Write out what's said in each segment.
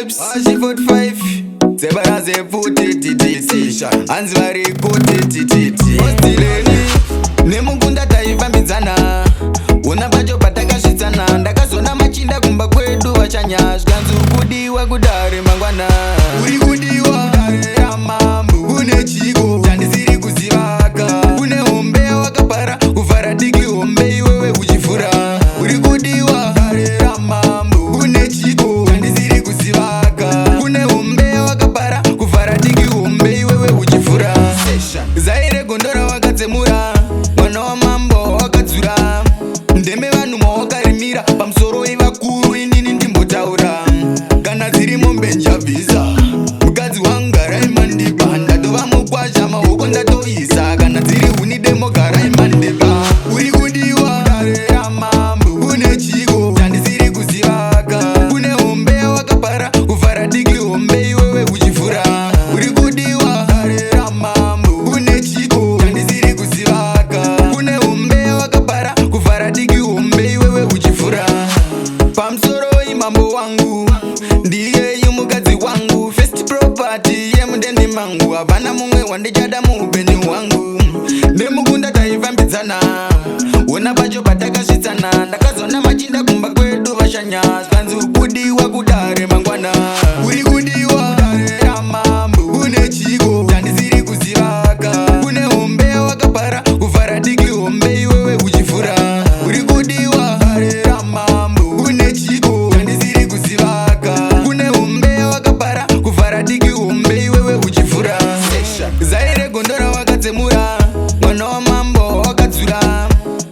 vibes. G45 Zebara zeputi tititi Hanzi vari kuti tititi Ostileni Nemukunda taifambidzana Una pacho patakasvitsana Ndakazona machinda kumba kwedu vachanya Zvanzi kudiwa kudare mangwana Uri kudiwa ramambu Une chiko chandisiri kuzivaka Une hombe wakapara kuvhara diki hombe iwewe uchifura Uri kudiwa ramambu Une chiko chandisiri kuzivaka Une hombe wakapara kuvhara diki hombe iwewe uchifura Zaire gondora wakatsemura Mwana wa mambo wakadzura Ndeme vanhu mawakarimira pamusoro ivakuru inini ndimbotaura Kana dziri mombe njabvisa Mukadzi wangu garaimandeba Ndatova mukwasha mahoko ndatoisa Kana dziri huni demo garaimandeba Uri kudiwa ramambu Une chiko chandisiri kuzivaka Une hombe wakapara kuvhara diki hombe iwewe uchifura Uri kudiwa ramambu Une chiko chandisiri kuzivaka Une hombe wakapara kuvhara diki hombe iwewe uchifura Pamusoro imambo wangu Ndiye yumukadzi wangu First property yemudendi mangu Havana mumwe wandichada muupenyu wangu Nemukunda taifambidzana Una pacho patakasvitsana Ndakazona machinda kumba kwedu vashanya Zvanzi kudiwa kudare mangwana Uri kudiwa ramambu Une chiko chandisiri kuzivaka Une hombe wakapara kuvhara diki hombe iwewe uchifura Uri kudiwa ramambu Une chiko chandisiri kuzivaka Une hombe wakapara kuvhara diki hombe iwewe uchifura Zaire gondora wakatsemura Mwana wa mambo wakadzura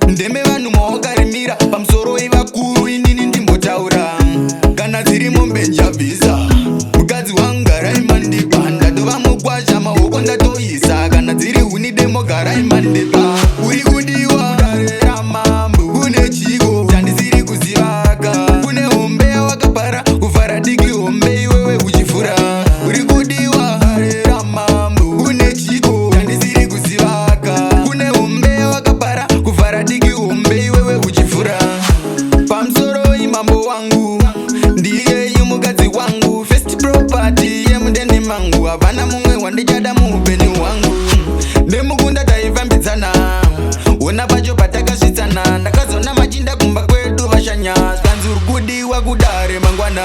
Ndeme vanhu mawakarimira pamusoro ivakuru inini ndimbotaura Kana dziri mombe njabvisa Mukadzi wangu garaimandeba Ndatova mukwasha mahoko ndatoisa Kana dziri huni demo garaimandeba Uri kudiwa ramambu Une chiko chandisiri kuzivaka Une hombe wakapara kuvhara diki hombe iwewe uchifura Uri kudiwa ramambu Une chiko chandisiri kuzivaka Une hombe wakapara kuvhara diki hombe iwewe uchifura Pamusoro imambo wangu Ndiye yumukadzi wangu First property yemudendi mangu Havana mumwe wandichada muupenyu wangu Nemukunda taifambidzana Una pacho patakasvitsana Ndakazona machinda kumba kwedu vashanya Zvanzi kudiwa kudare mangwana